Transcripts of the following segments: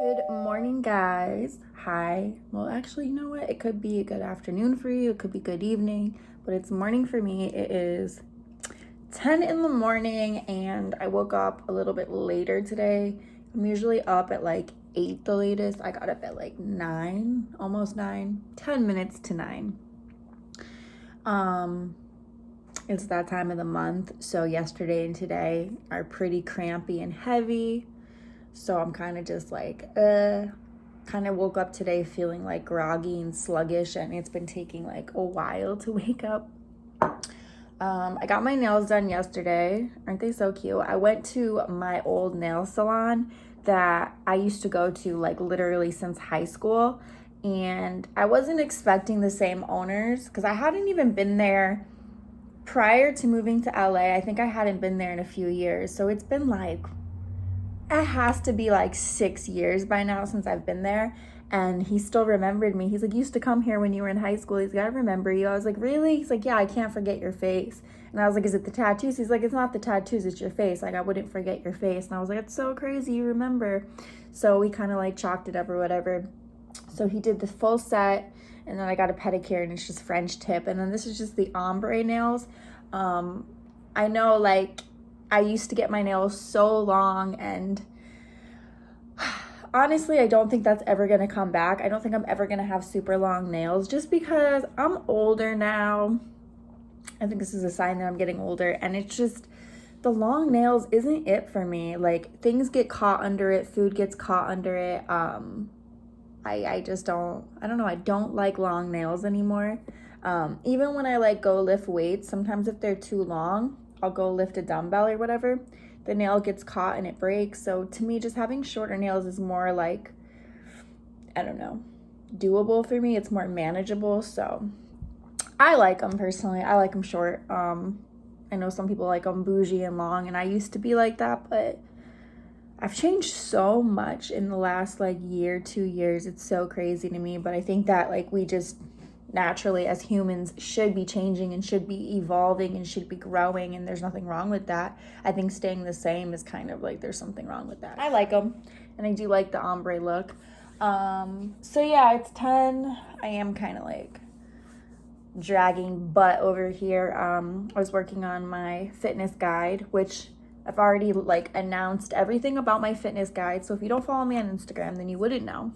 Good morning, guys. Hi. Well, actually, you know what? It could be a good afternoon for you. It could be good evening, but it's morning for me. It is 10 in the morning, and I woke up a little bit later today. I'm usually up at like 8 the latest. I got up at like 9, almost 9, 10 minutes to 9. It's that time of the month, so yesterday and today are pretty crampy and heavy. So I'm kind of just like, kind of woke up today feeling like groggy and sluggish, and it's been taking like a while to wake up. I got my nails done yesterday. Aren't they so cute? I went to my old nail salon that I used to go to like literally since high school, and I wasn't expecting the same owners because I hadn't even been there prior to moving to LA. I think I hadn't been there in a few years. So it's been like, it has to be like 6 years by now since I've been there. And he still remembered me. He's like, you used to come here when you were in high school. He's like, I remember you. I was like, really? He's like, yeah, I can't forget your face. And I was like, is it the tattoos? He's like, it's not the tattoos, it's your face. Like, I wouldn't forget your face. And I was like, it's so crazy, you remember. So we kind of like chalked it up or whatever. So he did the full set, and then I got a pedicure, and it's just French tip. And then this is just the ombre nails. I know, like, I used to get my nails so long, and honestly, I don't think that's ever going to come back. I don't think I'm ever going to have super long nails just because I'm older now. I think this is a sign that I'm getting older, and it's just the long nails isn't it for me. Like, things get caught under it, food gets caught under it. I just don't, I don't know, I don't like long nails anymore. Even when I like go lift weights, sometimes if they're too long, I'll go lift a dumbbell or whatever, the nail gets caught and it breaks. So to me, just having shorter nails is more like, I don't know, doable for me. It's more manageable. So I like them personally. I like them short. I know some people like them bougie and long, and I used to be like that, but I've changed so much in the last like year, 2 years. It's so crazy to me. But I think that like we just naturally as humans should be changing and should be evolving and should be growing, and there's nothing wrong with that. I think staying the same is kind of like there's something wrong with that. I like them, and I do like the ombre look. So yeah, it's 10. I am kind of like dragging butt over here. I was working on my fitness guide, which I've already like announced everything about my fitness guide. So if you don't follow me on Instagram, then you wouldn't know.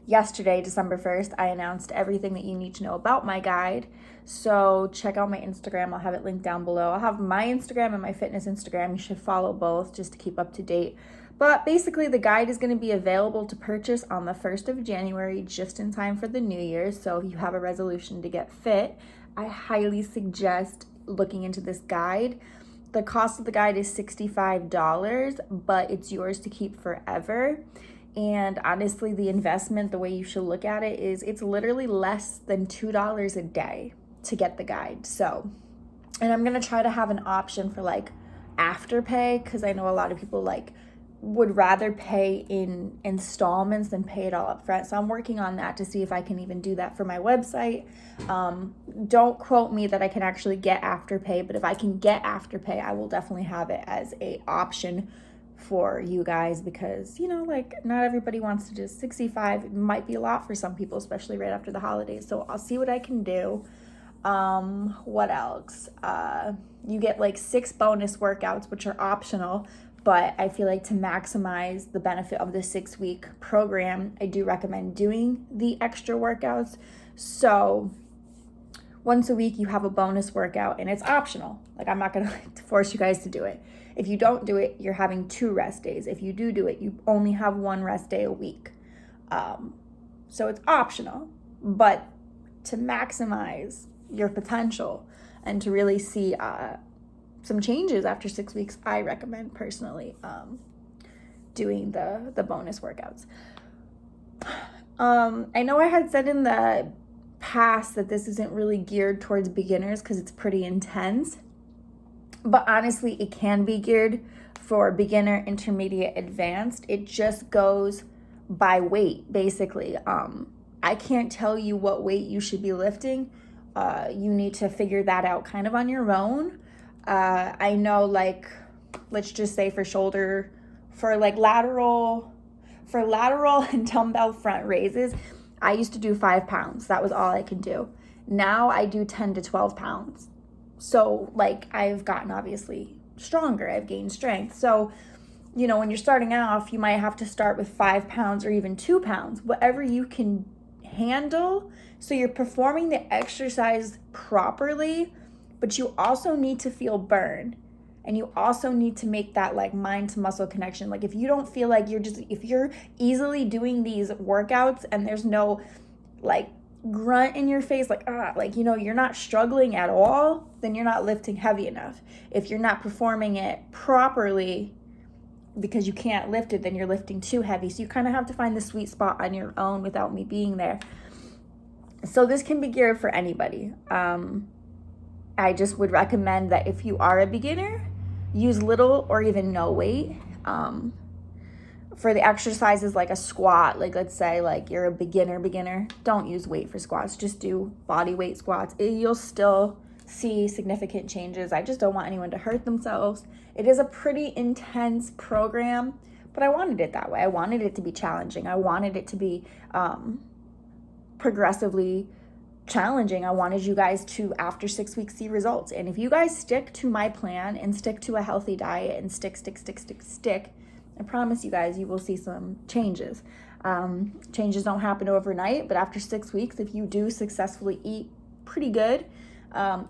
Yesterday, December 1st, I announced everything that you need to know about my guide. So check out my Instagram. I'll have it linked down below. I'll have my Instagram and my fitness Instagram. You should follow both just to keep up to date. But basically, the guide is going to be available to purchase on the 1st of January, just in time for the New Year. So if you have a resolution to get fit, I highly suggest looking into this guide. The cost of the guide is $65, but it's yours to keep forever. And honestly, the investment, the way you should look at it is it's literally less than $2 a day to get the guide. So, and I'm going to try to have an option for like Afterpay, because I know a lot of people like would rather pay in installments than pay it all up front. So I'm working on that to see if I can even do that for my website. Don't quote me that I can actually get Afterpay, but if I can get Afterpay, I will definitely have it as a option for you guys, because you know, like, not everybody wants to just 65. It might be a lot for some people, especially right after the holidays. So I'll see what I can do. What else? You get like 6 bonus workouts, which are optional, but I feel like to maximize the benefit of the 6-week program, I do recommend doing the extra workouts. So once a week you have a bonus workout, and it's optional. Like, I'm not gonna force you guys to do it. If you don't do it, you're having 2 rest days. If you do it, you only have 1 rest day a week. So it's optional, but to maximize your potential and to really see some changes after 6 weeks, I recommend personally doing the bonus workouts. I know I had said in the past that this isn't really geared towards beginners because it's pretty intense. But honestly, it can be geared for beginner, intermediate, advanced. It just goes by weight, basically. I can't tell you what weight you should be lifting. You need to figure that out kind of on your own. I know, like, let's just say for shoulder, for like lateral For lateral and dumbbell front raises, I used to do 5 pounds. That was all I could do. Now I do 10 to 12 pounds. So like I've gotten obviously stronger. I've gained strength. So, you know, when you're starting off, you might have to start with 5 pounds or even 2 pounds, whatever you can handle. So you're performing the exercise properly, but you also need to feel burn. And you also need to make that like mind to muscle connection. Like if you don't feel like if you're easily doing these workouts and there's no like grunt in your face, like, you know, you're not struggling at all, then you're not lifting heavy enough. If you're not performing it properly because you can't lift it, then you're lifting too heavy. So you kind of have to find the sweet spot on your own without me being there. So this can be geared for anybody. I just would recommend that if you are a beginner, use little or even no weight. For the exercises like a squat, like let's say like you're a beginner, don't use weight for squats. Just do body weight squats. You'll still see significant changes. I just don't want anyone to hurt themselves. It is a pretty intense program, but I wanted it that way. I wanted it to be challenging. I wanted it to be progressively challenging. I wanted you guys to, after 6 weeks, see results. And if you guys stick to my plan and stick to a healthy diet and stick, I promise you guys, you will see some changes. Changes don't happen overnight, but after 6 weeks, if you do successfully eat pretty good,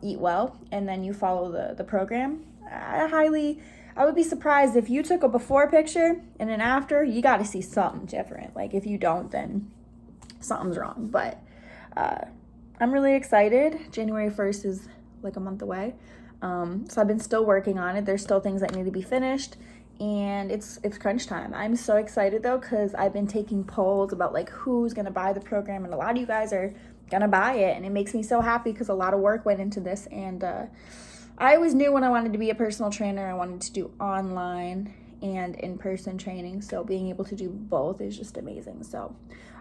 eat well, and then you follow the program, I would be surprised if you took a before picture and an after, you got to see something different. Like if you don't, then something's wrong. But I'm really excited. January 1st is like a month away. So I've been still working on it. There's still things that need to be finished, and it's crunch time. I'm so excited though, because I've been taking polls about like who's gonna buy the program, and a lot of you guys are gonna buy it, and it makes me so happy because a lot of work went into this. And I always knew when I wanted to be a personal trainer, I wanted to do online and in-person training, so being able to do both is just amazing. So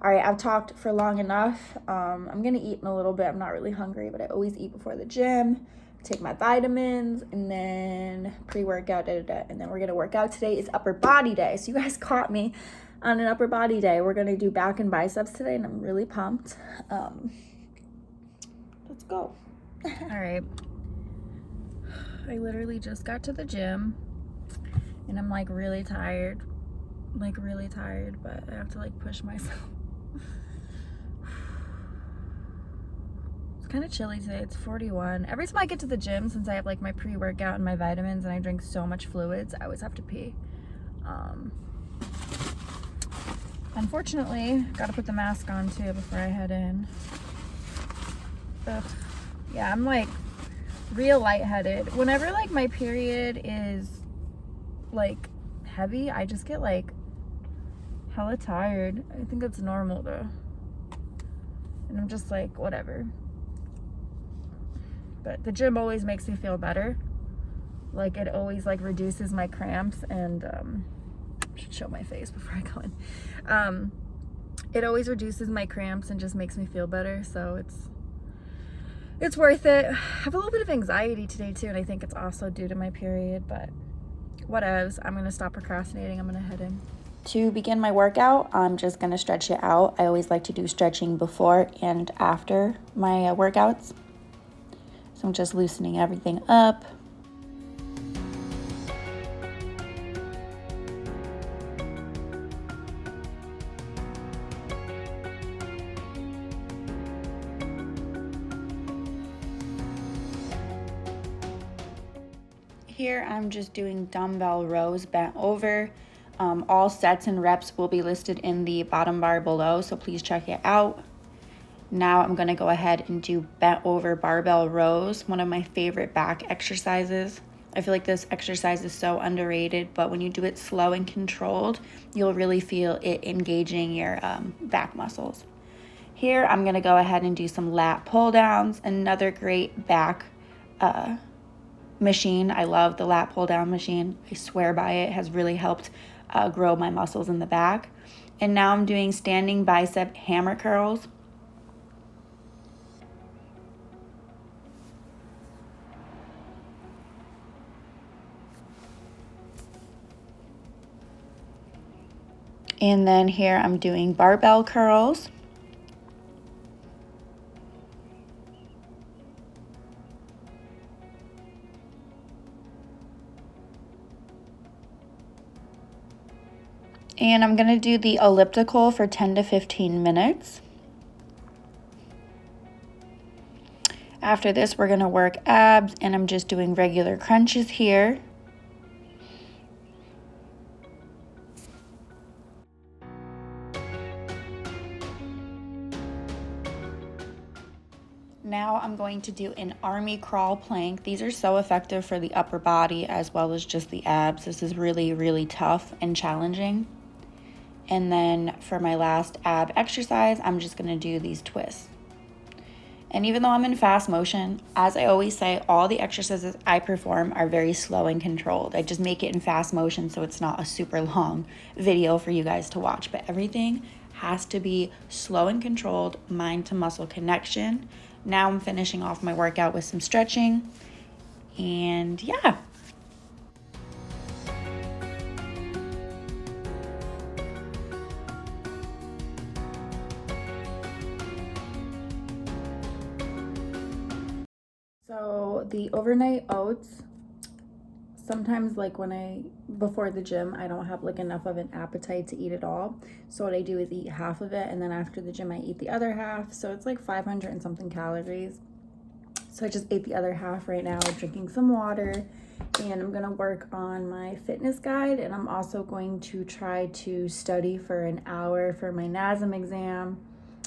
all right, I've talked for long enough. I'm gonna eat in a little bit. I'm not really hungry, but I always eat before the gym, take my vitamins, and then pre-workout, and then we're gonna work out. Today is upper body day, so you guys caught me on an upper body day. We're gonna do back and biceps today, and I'm really pumped. Let's go. All right, I literally just got to the gym, and I'm like really tired, but I have to like push myself. It's kind of chilly today. It's 41. Every time I get to the gym, since I have like my pre-workout and my vitamins and I drink so much fluids, I always have to pee. Unfortunately, gotta put the mask on too before I head in. Ugh. Yeah, I'm like real lightheaded. Whenever like my period is like heavy, I just get like hella tired. I think it's normal though. And I'm just like, whatever. But the gym always makes me feel better. Like it always like reduces my cramps, and I should show my face before I go in. It always reduces my cramps and just makes me feel better. So it's worth it. I have a little bit of anxiety today too, and I think it's also due to my period, but whatevs. I'm gonna stop procrastinating. I'm gonna head in. To begin my workout, I'm just gonna stretch it out. I always like to do stretching before and after my workouts. So I'm just loosening everything up. Here I'm just doing dumbbell rows bent over. All sets and reps will be listed in the bottom bar below, so please check it out. Now I'm gonna go ahead and do bent over barbell rows, one of my favorite back exercises. I feel like this exercise is so underrated, but when you do it slow and controlled, you'll really feel it engaging your back muscles. Here I'm gonna go ahead and do some lat pull downs, another great back machine. I love the lat pull down machine. I swear by it. It has really helped grow my muscles in the back. And now I'm doing standing bicep hammer curls. And then here I'm doing barbell curls. And I'm gonna do the elliptical for 10 to 15 minutes. After this, we're gonna work abs, and I'm just doing regular crunches here. Now I'm going to do an army crawl plank. These are so effective for the upper body as well as just the abs. This is really, really tough and challenging. And then for my last ab exercise, I'm just gonna do these twists. And even though I'm in fast motion, as I always say, all the exercises I perform are very slow and controlled. I just make it in fast motion so it's not a super long video for you guys to watch. But everything has to be slow and controlled, mind to muscle connection. Now I'm finishing off my workout with some stretching. And yeah. So the overnight oats, sometimes like before the gym, I don't have like enough of an appetite to eat it all. So what I do is eat half of it, and then after the gym I eat the other half. So it's like 500 and something calories. So I just ate the other half right now, drinking some water, and I'm gonna work on my fitness guide, and I'm also going to try to study for an hour for my NASM exam.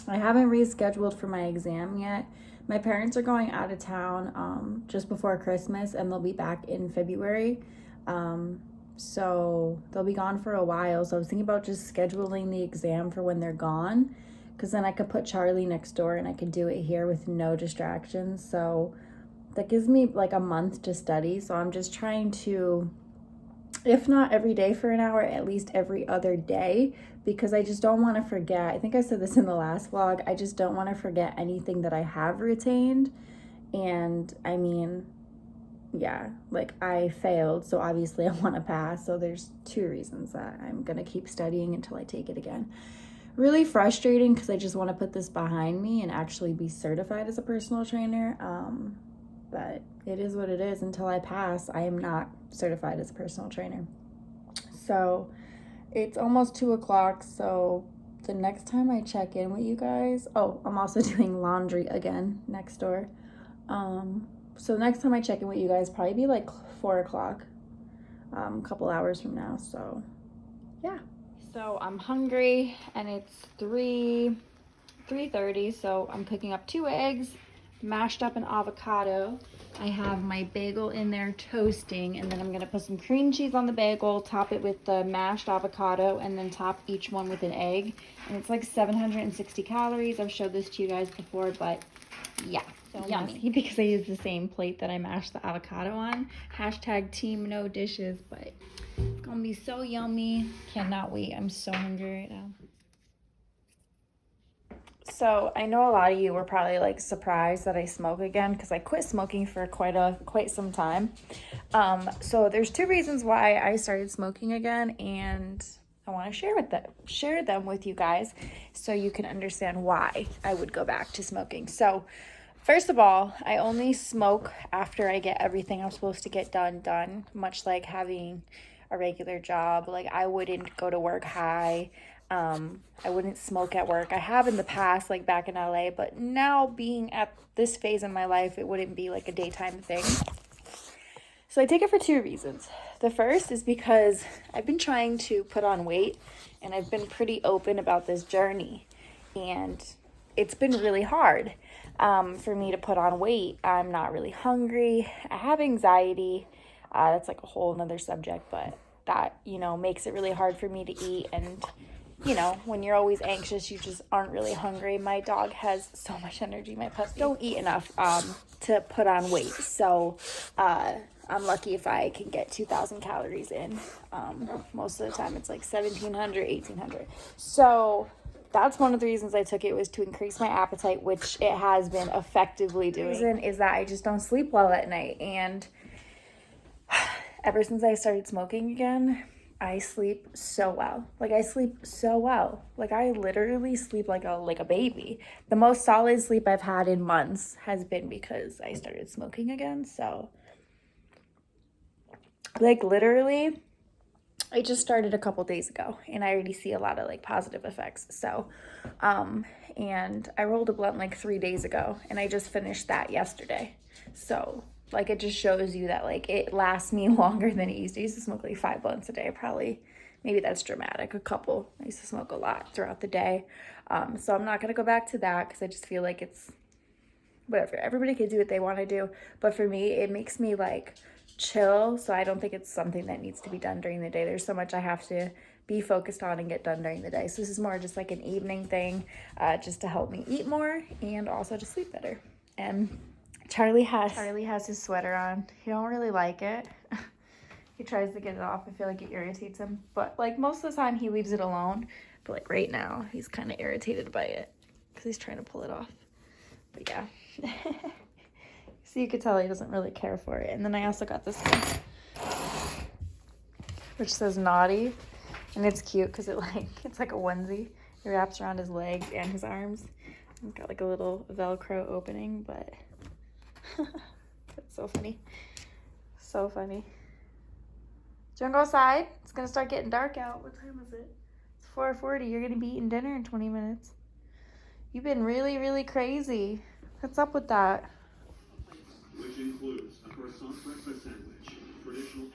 I haven't rescheduled for my exam yet. My parents are going out of town just before Christmas, and they'll be back in February. So they'll be gone for a while. So I was thinking about just scheduling the exam for when they're gone, because then I could put Charlie next door and I could do it here with no distractions. So that gives me like a month to study. So I'm just trying to, if not every day for an hour, at least every other day, because I just don't want to forget. I think I said this in the last vlog. I just don't want to forget anything that I have retained. And I mean, yeah, like I failed, so obviously I want to pass. So there's two reasons that I'm going to keep studying until I take it again. Really frustrating because I just want to put this behind me and actually be certified as a personal trainer. But it is what it is. Until I pass, I am not certified as a personal trainer. So it's almost 2 o'clock. So the next time I check in with you guys, I'm also doing laundry again next door. So next time I check in with you guys, probably be like 4 o'clock, a couple hours from now. So yeah. So I'm hungry, and it's 3:30. So I'm cooking up 2 eggs, mashed up an avocado. I have my bagel in there toasting, and then I'm gonna put some cream cheese on the bagel, top it with the mashed avocado, and then top each one with an egg. And it's like 760 calories. I've showed this to you guys before, but yeah, so yummy. Because I use the same plate that I mashed the avocado on. Hashtag team no dishes, but it's gonna be so yummy. Cannot wait. I'm so hungry right now. So I know a lot of you were probably like surprised that I smoke again, because I quit smoking for quite some time. So there's 2 reasons why I started smoking again, and I want to share them with you guys so you can understand why I would go back to smoking. So first of all, I only smoke after I get everything I'm supposed to get done, much like having a regular job. Like I wouldn't go to work high. I wouldn't smoke at work. I have in the past, like back in LA, but now being at this phase in my life, it wouldn't be like a daytime thing. So I take it for 2 reasons. The first is because I've been trying to put on weight, and I've been pretty open about this journey, and it's been really hard for me to put on weight. I'm not really hungry. I have anxiety. That's like a whole nother subject, but that, makes it really hard for me to eat. And when you're always anxious, you just aren't really hungry. My dog has so much energy. My pups don't eat enough to put on weight. So I'm lucky if I can get 2,000 calories in. Most of the time it's like 1,700, 1,800. So that's one of the reasons I took it, was to increase my appetite, which it has been effectively doing. The reason is that I just don't sleep well at night. And ever since I started smoking again, I sleep so well. Like, I sleep so well. Like, I literally sleep like a baby. The most solid sleep I've had in months has been because I started smoking again. So, like, literally, I just started a couple days ago, and I already see a lot of, like, positive effects. So, and I rolled a blunt, like, 3 days ago, and I just finished that yesterday. So, like, it just shows you that, like, it lasts me longer than it used to. I used to smoke, like, 5 blunts a day, probably. Maybe that's dramatic, a couple. I used to smoke a lot throughout the day. So I'm not going to go back to that because I just feel like it's whatever. Everybody can do what they want to do. But for me, it makes me, like, chill. So I don't think it's something that needs to be done during the day. There's so much I have to be focused on and get done during the day. So this is more just like an evening thing, just to help me eat more and also to sleep better. And Charlie has his sweater on. He don't really like it. He tries to get it off. I feel like it irritates him. But, like, most of the time he leaves it alone. But, like, right now he's kind of irritated by it because he's trying to pull it off. But, yeah. So you could tell he doesn't really care for it. And then I also got this one, which says naughty. And it's cute because it's like a onesie. It wraps around his leg and his arms. It's got, like, a little Velcro opening, but it's so funny. So funny. Do you want to go outside? It's going to start getting dark out. What time is it? It's 4:40. You're going to be eating dinner in 20 minutes. You've been really, really crazy. What's up with that? Which includes a croissant breakfast sandwich, traditional